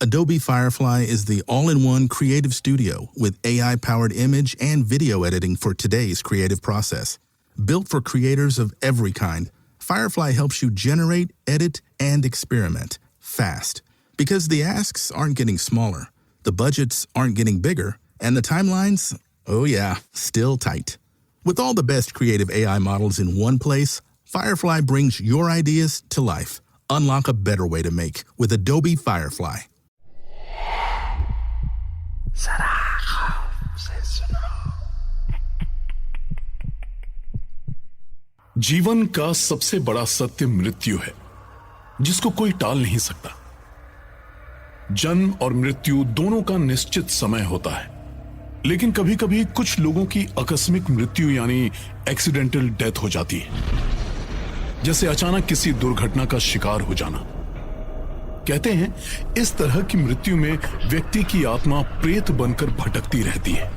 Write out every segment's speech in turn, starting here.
Adobe Firefly is the all-in-one creative studio with AI-powered image and video editing for today's creative process. Built for creators of every kind, Firefly helps you generate, edit, and experiment fast. Because the asks aren't getting smaller, the budgets aren't getting bigger, and the timelines, oh yeah, still tight. With all the best creative AI models in one place, Firefly brings your ideas to life. Unlock a better way to make with Adobe Firefly. जीवन का सबसे बड़ा सत्य मृत्यु है, जिसको कोई टाल नहीं सकता। जन्म और मृत्यु दोनों का निश्चित समय होता है, लेकिन कभी कभी कुछ लोगों की आकस्मिक मृत्यु यानी एक्सीडेंटल डेथ हो जाती है, जैसे अचानक किसी दुर्घटना का शिकार हो जाना। कहते हैं इस तरह की मृत्यु में व्यक्ति की आत्मा प्रेत बनकर भटकती रहती है,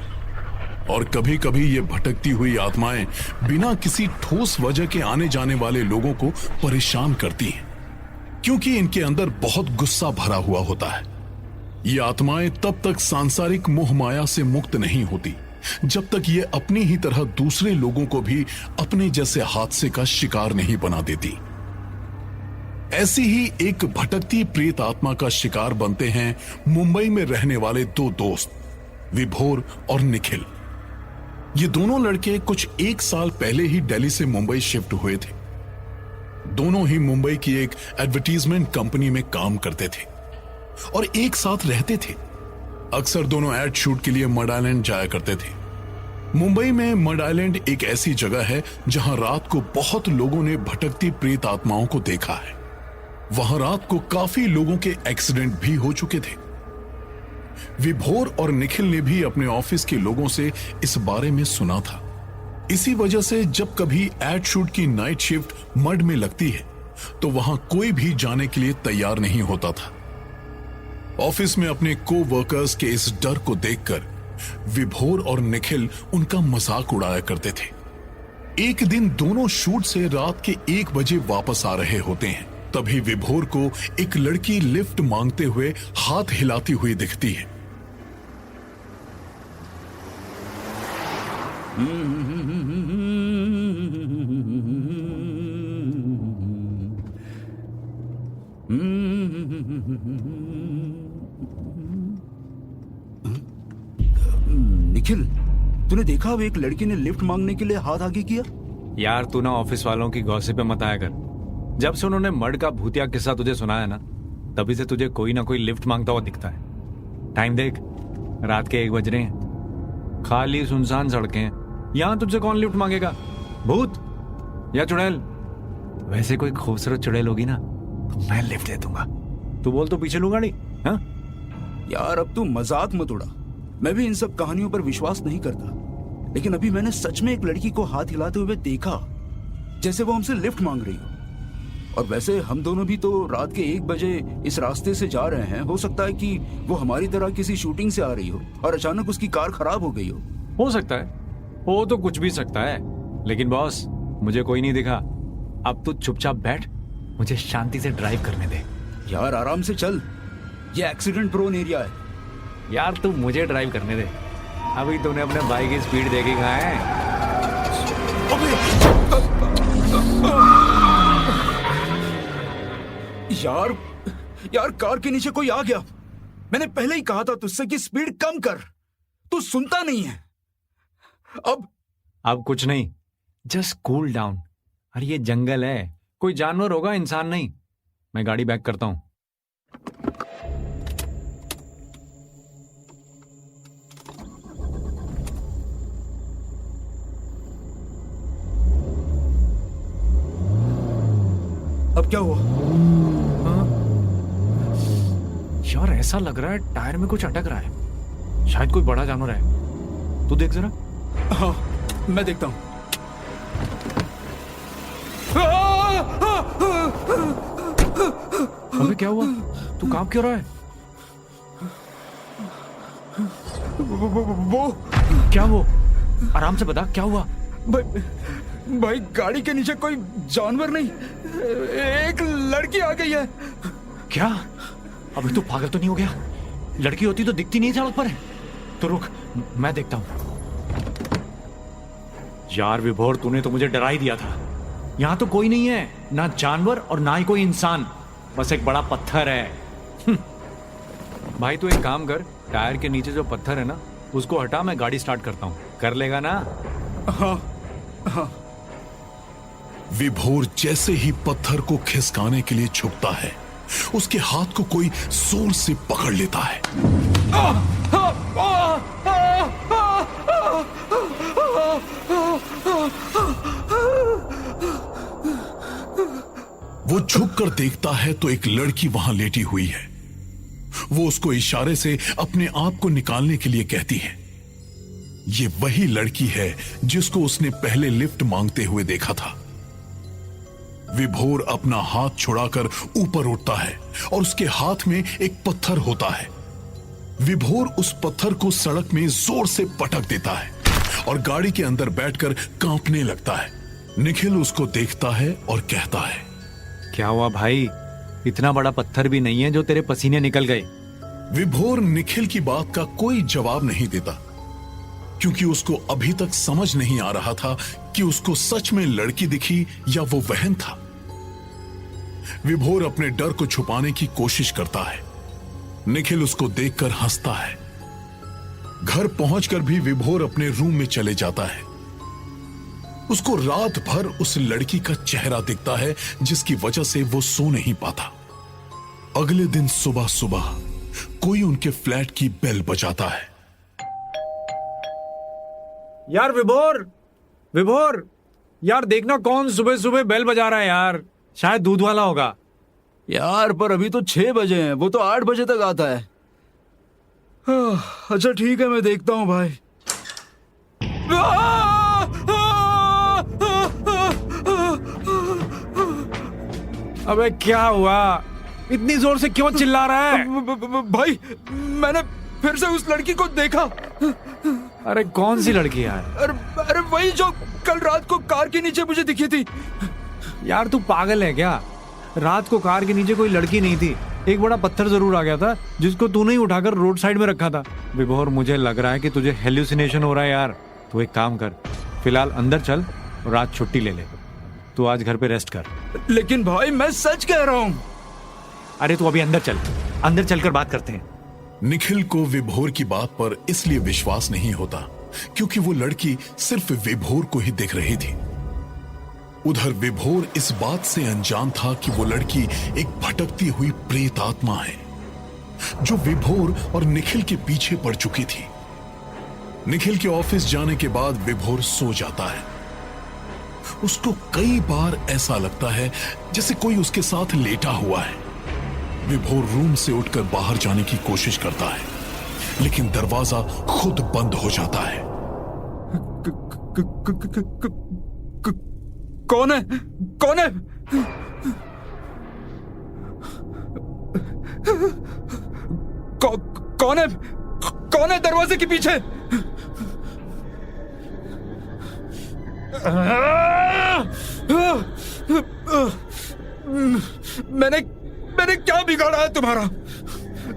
और कभी कभी ये भटकती हुई आत्माएं बिना किसी ठोस वजह के आने जाने वाले लोगों को परेशान करती हैं, क्योंकि इनके अंदर बहुत गुस्सा भरा हुआ होता है। ये आत्माएं तब तक सांसारिक मोह माया से मुक्त नहीं होती जब तक ये अपनी ही तरह दूसरे लोगों को भी अपने जैसे हादसे का शिकार नहीं बना देती। ऐसी ही एक भटकती प्रेत आत्मा का शिकार बनते हैं मुंबई में रहने वाले दो दोस्त, विभोर और निखिल। ये दोनों लड़के कुछ एक साल पहले ही दिल्ली से मुंबई शिफ्ट हुए थे। दोनों ही मुंबई की एक एडवर्टाइजमेंट कंपनी में काम करते थे और एक साथ रहते थे। अक्सर दोनों एड शूट के लिए मड आइलैंड जाया करते थे। मुंबई में मड आइलैंड एक ऐसी जगह है जहां रात को बहुत लोगों ने भटकती प्रेत आत्माओं को देखा है। वहां रात को काफी लोगों के एक्सीडेंट भी हो चुके थे। विभोर और निखिल ने भी अपने ऑफिस के लोगों से इस बारे में सुना था। इसी वजह से जब कभी एड शूट की नाइट शिफ्ट मड में लगती है तो वहां कोई भी जाने के लिए तैयार नहीं होता था। ऑफिस में अपने को वर्कर्स के इस डर को देखकर विभोर और निखिल उनका मजाक उड़ाया करते थे। एक दिन दोनों शूट से रात के 1 बजे वापस आ रहे होते हैं, तभी विभोर को एक लड़की लिफ्ट मांगते हुए हाथ हिलाती हुई दिखती है। निखिल, तूने देखा अब एक लड़की ने लिफ्ट मांगने के लिए हाथ आगे किया? यार तू ना ऑफिस वालों की गॉसिप पे मत आया कर। जब से उन्होंने मड का भूतिया किस्सा तुझे सुनाया ना, तभी से तुझे कोई ना कोई लिफ्ट मांगता हुआ दिखता है। टाइम देख, रात के 1 बज रहे हैं, खाली सुनसान सड़कें हैं। यहां तुझसे कौन लिफ्ट मांगेगा? भूत या चुड़ैल? वैसे कोई खूबसूरत चुड़ैल होगी ना तो मैं लिफ्ट दे दूंगा। तू बोल तो पीछे लूंगा नहीं। हाँ यार अब तू मजाक मत उड़ा। मैं भी इन सब कहानियों पर विश्वास नहीं करता, लेकिन अभी मैंने सच में एक लड़की को हाथ हिलाते हुए देखा, जैसे वो हमसे लिफ्ट मांग रही हो। और वैसे हम दोनों भी तो रात के 1 बजे इस रास्ते से जा रहे हैं। हो सकता है कि वो हमारी तरह किसी शूटिंग से आ रही हो और अचानक उसकी कार खराब हो गई हो सकता है, हो तो कुछ भी सकता है। लेकिन बॉस, मुझे कोई नहीं दिखा। अब तू चुपचाप बैठ, मुझे शांति से ड्राइव करने दे। यार आराम से चल, ये एक्सीडेंट प्रोन एरिया है। यार तू मुझे ड्राइव करने दे। अभी तूने अपने बाइक की स्पीड देखी कहाँ है? यार कार के नीचे कोई आ गया। मैंने पहले ही कहा था तुझसे कि स्पीड कम कर, तू सुनता नहीं है। अब कुछ नहीं, जस्ट कूल डाउन। अरे ये जंगल है, कोई जानवर होगा, इंसान नहीं। मैं गाड़ी बैक करता हूं। अब क्या हुआ? यार ऐसा लग रहा है टायर में कुछ अटक रहा है। शायद कोई बड़ा जानवर है। तू देख जरा। हाँ, मैं देखता हूं। अबे क्या हुआ? तू कांप क्यों रहा है? वो क्या? वो आराम से बता, क्या हुआ? भाई गाड़ी के नीचे कोई जानवर नहीं, एक लड़की आ गई है। क्या? अबे तू पागल तो नहीं हो गया? लड़की होती तो दिखती नहीं सड़क पर। तो रुक, मैं देखता हूं। यार विभोर, तूने तो मुझे डरा ही दिया था। यहां तो कोई नहीं है, ना जानवर और ना ही कोई इंसान, बस एक बड़ा पत्थर है। भाई तू एक काम कर, टायर के नीचे जो पत्थर है ना उसको हटा, मैं गाड़ी स्टार्ट करता हूं। कर लेगा ना? हाँ। विभोर जैसे ही पत्थर को खिसकाने के लिए झुकता है, उसके हाथ को कोई जोर से पकड़ लेता है। वो झुककर देखता है तो एक लड़की वहां लेटी हुई है। वो उसको इशारे से अपने आप को निकालने के लिए कहती है। ये वही लड़की है जिसको उसने पहले लिफ्ट मांगते हुए देखा था। विभोर अपना हाथ छुड़ाकर ऊपर उठता है और उसके हाथ में एक पत्थर होता है। विभोर उस पत्थर को सड़क में जोर से पटक देता है और गाड़ी के अंदर बैठकर कांपने लगता है। निखिल उसको देखता है और कहता है, क्या हुआ भाई? इतना बड़ा पत्थर भी नहीं है जो तेरे पसीने निकल गए। विभोर निखिल की बात का कोई जवाब नहीं देता, क्योंकि उसको अभी तक समझ नहीं आ रहा था कि उसको सच में लड़की दिखी या वो वहम था। विभोर अपने डर को छुपाने की कोशिश करता है। निखिल उसको देखकर हंसता है। घर पहुंचकर भी विभोर अपने रूम में चले जाता है। उसको रात भर उस लड़की का चेहरा दिखता है, जिसकी वजह से वो सो नहीं पाता। अगले दिन सुबह सुबह कोई उनके फ्लैट की बेल बजाता है। यार विभोर, यार देखना कौन सुबह सुबह बेल बजा रहा है यार। शायद दूध वाला होगा। यार पर अभी तो 6 बजे हैं, वो तो 8 बजे तक आता है। अच्छा ठीक है, मैं देखता हूं भाई। अबे क्या हुआ? इतनी जोर से क्यों चिल्ला रहा है? भाई मैंने फिर से उस लड़की को देखा। अरे कौन सी लड़की यार? अरे वही जो कल रात को कार के नीचे मुझे दिखी थी। यार तू पागल है क्या? रात को कार के नीचे कोई लड़की नहीं थी। एक बड़ा पत्थर जरूर आ गया था, जिसको तूने ही उठाकर रोड साइड में रखा था। विभोर, मुझे लग रहा है कि तुझे हेल्यूसिनेशन हो रहा है यार। तू एक काम कर, फिलहाल अंदर चल और आज छुट्टी ले ले। तू आज घर पे रेस्ट कर। लेकिन भाई मैं सच कह रहा हूं। अरे तू अभी अंदर चल, अंदर चलकर बात करते हैं। निखिल को विभोर की बात पर इसलिए विश्वास नहीं होता क्योंकि वो लड़की सिर्फ विभोर को ही दिख रही थी। उधर विभोर इस बात से अनजान था कि वो लड़की एक भटकती हुई प्रेत आत्मा है जो विभोर और निखिल के पीछे पड़ चुकी थी। निखिल के ऑफिस जाने के बाद विभोर सो जाता है। उसको कई बार ऐसा लगता है जैसे कोई उसके साथ लेटा हुआ है। विभोर रूम से उठकर बाहर जाने की कोशिश करता है, लेकिन दरवाजा खुद बंद हो जाता है। कौन है? कौन है? कौन है? कौन है दरवाजे के पीछे? मैंने क्या बिगाड़ा है तुम्हारा?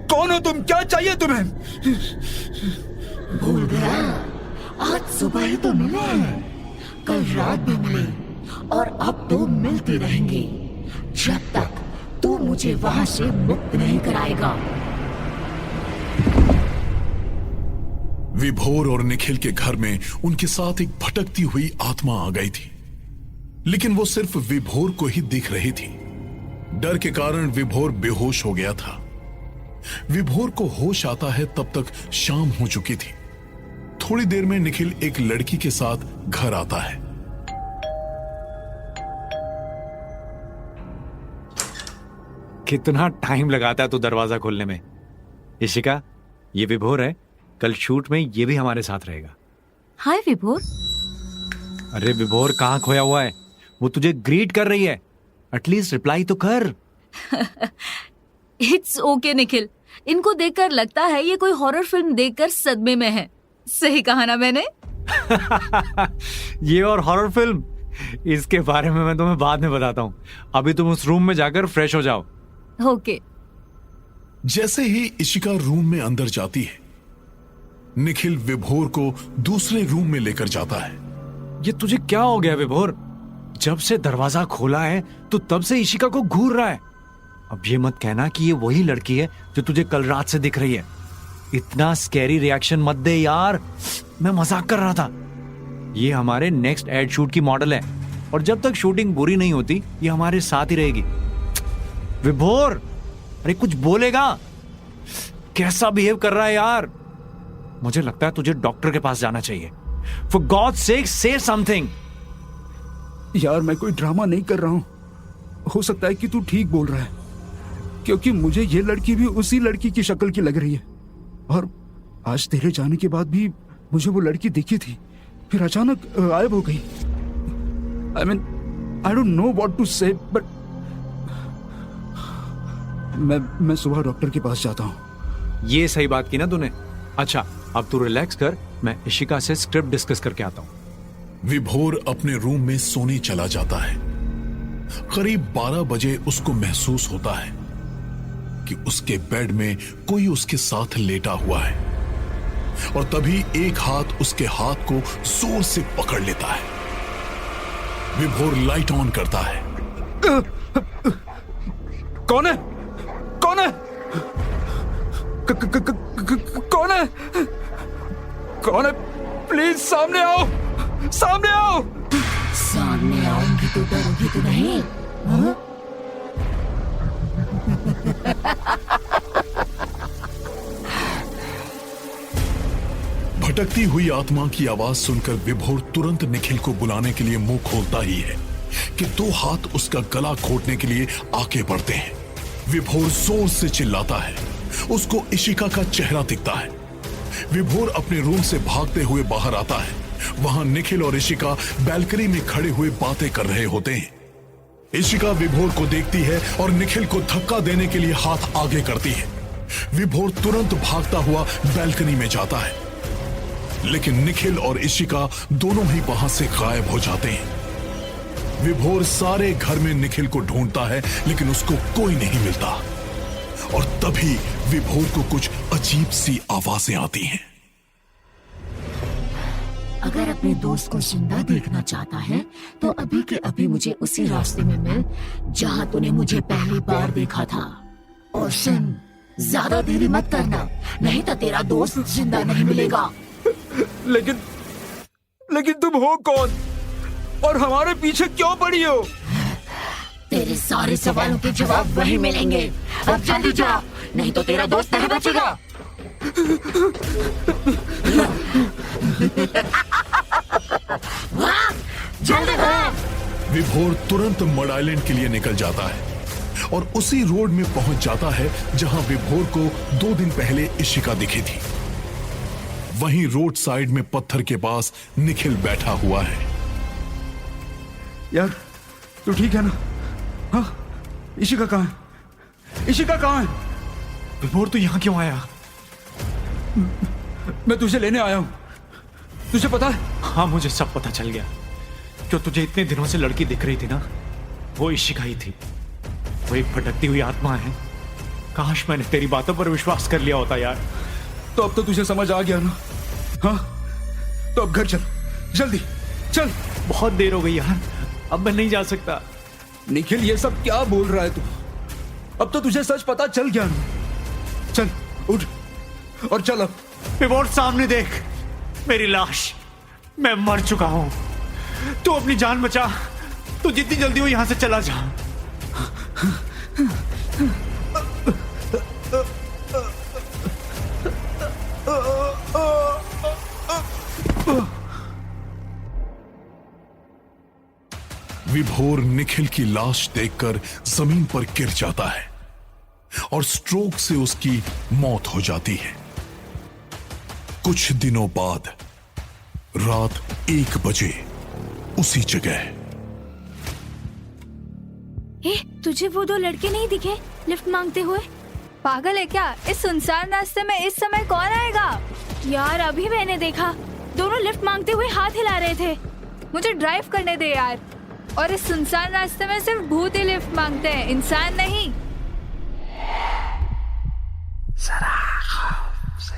कौन हो तुम? क्या चाहिए तुम्हें? भूल गया? आज सुबह ही तो मिले हैं, कल रात भी मिले और अब तो मिलते रहेंगे जब तक तू मुझे वहां से मुक्त नहीं कराएगा। विभोर और निखिल के घर में उनके साथ एक भटकती हुई आत्मा आ गई थी, लेकिन वो सिर्फ विभोर को ही दिख रही थी। डर के कारण विभोर बेहोश हो गया था। विभोर को होश आता है तब तक शाम हो चुकी थी। थोड़ी देर में निखिल एक लड़की के साथ घर आता है। कितना टाइम लगाता है तू दरवाजा खोलने में? इशिका, ये विभोर है। कल शूट में ये भी हमारे साथ रहेगा। हाय विभोर। अरे विभोर, कहाँ खोया हुआ है? वो तुझे ग्रीट कर रही है। एटलीस्ट रिप्लाई तो कर। इट्स ओके निखिल, इनको देखकर लगता है ये कोई हॉरर फिल्म देखकर सदमे में है। सही कहा ना मैंने? ये और हॉरर फिल्म, इसके बारे में मैं तुम्हें बाद में बताता हूँ। अभी तुम उस रूम में जाकर फ्रेश हो जाओ। ओके। जैसे ही इशिका रूम में अंदर जाती है, निखिल विभोर को दूसरे रूम में लेकर जाता है। ये तुझे क्या हो गया विभोर? जब से दरवाजा खोला है तो तब से इशिका को घूर रहा है। अब ये मत कहना कि ये वही लड़की है जो तुझे कल रात से दिख रही है। इतना स्कैरी रिएक्शन मत दे यार, मैं मजाक कर रहा था। ये हमारे नेक्स्ट एड शूट की मॉडल है और जब तक शूटिंग पूरी नहीं होती ये हमारे साथ ही रहेगी। विभोर, अरे कुछ बोलेगा? कैसा बिहेव कर रहा है यार? मुझे लगता है तुझे डॉक्टर के पास जाना चाहिए। For God's sake, say something. यार मैं कोई ड्रामा नहीं कर रहा हूं। हो सकता है कि तू ठीक बोल रहा है, क्योंकि मुझे ये लड़की भी उसी लड़की की शक्ल की लग रही है। और आज तेरे जाने के बाद भी मुझे वो लड़की दिखी थी, फिर अचानक गायब हो गई। I mean, I don't know what to say, but मैं सुबह डॉक्टर के पास जाता हूँ। ये सही बात की ना तूने। अच्छा, अब तू रिलैक्स कर, मैं इशिका से स्क्रिप्ट डिस्कस करके आता हूँ। विभोर अपने रूम में सोने चला जाता है। करीब 12 बजे उसको महसूस होता है कि उसके बेड में कोई उसके साथ लेटा हुआ है और तभी एक हाथ उसके हाथ को जोर से पकड़ लेता है। विभोर लाइट ऑन करता है। कौन है? कौन है? कौन है? कौन है? प्लीज सामने आओ, सामने आओ। सामने आऊंगी तो डरोगी तो नहीं? हाँ? भटकती हुई आत्मा की आवाज सुनकर विभोर तुरंत निखिल को बुलाने के लिए मुंह खोलता ही है कि 2 हाथ उसका गला घोटने के लिए आगे बढ़ते हैं। विभोर जोर से चिल्लाता है। उसको इशिका का चेहरा दिखता है। विभोर अपने रूम से भागते हुए बाहर आता है। वहां निखिल और इशिका बैल्कनी में खड़े हुए बातें कर रहे होते हैं। इशिका विभोर को देखती है और निखिल को धक्का देने के लिए हाथ आगे करती है। विभोर तुरंत भागता हुआ बैल्कनी में जाता है, लेकिन निखिल और इशिका दोनों ही वहां से गायब हो जाते हैं। विभोर सारे घर में निखिल को ढूंढता है, लेकिन उसको कोई नहीं मिलता। और तभी विभोर को कुछ अजीब सी आवाजें आती हैं। अगर अपने दोस्त को जिंदा देखना चाहता है तो अभी के अभी मुझे उसी रास्ते में मिल जहां तूने मुझे पहली बार देखा था। और सुन, ज्यादा देरी मत करना, नहीं तो तेरा दोस्त जिंदा नहीं मिलेगा। लेकिन तुम हो कौन और हमारे पीछे क्यों पड़ी हो? तेरे सारे सवालों के जवाब वही मिलेंगे। अब जल्दी जा, नहीं तो तेरा दोस्त नहीं बचेगा। जल्दी भाग। विभोर तुरंत मड आइलैंड के लिए निकल जाता है और उसी रोड में पहुंच जाता है जहां विभोर को 2 दिन पहले इशिका दिखी थी। वहीं रोड साइड में पत्थर के पास निखिल बैठा हुआ है। यार तू ठीक है ना? हाँ, इशिका कहाँ है? इशिका कहाँ है? विभोर, तू यहाँ क्यों आया? मैं तुझे लेने आया हूँ। तुझे पता है? हाँ, मुझे सब पता चल गया। जो तुझे इतने दिनों से लड़की दिख रही थी ना, वो इशिका ही थी। वो एक भटकती हुई आत्मा है। काश मैंने तेरी बातों पर विश्वास कर लिया होता यार। तो अब तो तुझे समझ आ गया ना? हाँ, तो अब घर चल, जल्दी चल। बहुत देर हो गई यार, अब मैं नहीं जा सकता। निखिल, ये सब क्या बोल रहा है तू? अब तो तुझे सच पता चल गया ना? चल उठ और चल अब। विभोर, सामने देख, मेरी लाश। मैं मर चुका हूं। तू अपनी जान बचा। तू जितनी जल्दी हो यहां से चला जा। विभोर निखिल की लाश देखकर जमीन पर गिर जाता है और स्ट्रोक से उसकी मौत हो जाती है। कुछ दिनों बाद रात 1 बजे उसी जगह। तुझे वो 2 लड़के नहीं दिखे लिफ्ट मांगते हुए? पागल है क्या? इस सुनसान रास्ते में इस समय कौन आएगा? यार अभी मैंने देखा, दोनों लिफ्ट मांगते हुए हाथ हिला रहे थे। मुझे ड्राइव करने दे यार। और इस सुनसान रास्ते में सिर्फ भूत ही लिफ्ट मांगते हैं, इंसान नहीं। जरा खौफ से